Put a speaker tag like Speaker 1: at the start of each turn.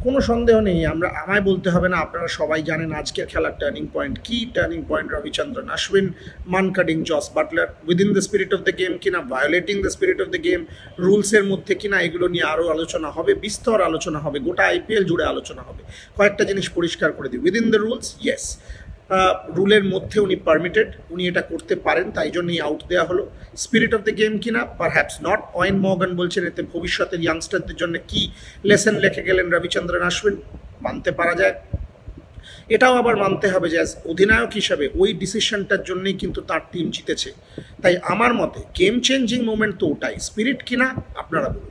Speaker 1: কোনো সন্দেহ নেই, আমায় বলতে হবে না, আপনারা সবাই জানেন আজকের খেলার টার্নিং পয়েন্ট কি। Turning point Ravichandran Ashwin, mankading Jos Buttler, within the spirit of the game কিনা, violating the spirit of the game, রুলসের মধ্যে কিনা, এগুলো নিয়ে আরও আলোচনা হবে, বিস্তর আলোচনা হবে, গোটা আইপিএল জুড়ে আলোচনা হবে। কয়েকটা জিনিস পরিষ্কার করে দিই, উইদিন দ্য রুলস ইয়েস, রুলের মধ্যে উনি পারমিটেড, উনি এটা করতে পারেন, তাই জন্যই আউট দেওয়া হলো। স্পিরিট অফ দ্য গেম কিনা, পারহ্যাপস নট। ওয়েন মর্গান বলছেন এতে ভবিষ্যতের ইয়াংস্টারদের জন্য কি লেসন লেখে গেলেন রবিচন্দ্রন অশ্বিন, মানতে পারা যায়। এটাও আবার মানতে হবে যে অধিনায়ক হিসাবে ওই ডিসিশনটার জন্যই কিন্তু তার টিম জিতেছে। তাই আমার মতে গেম চেঞ্জিং মোমেন্ট তো ওটাই, স্পিরিট কিনা আপনারা বলুন।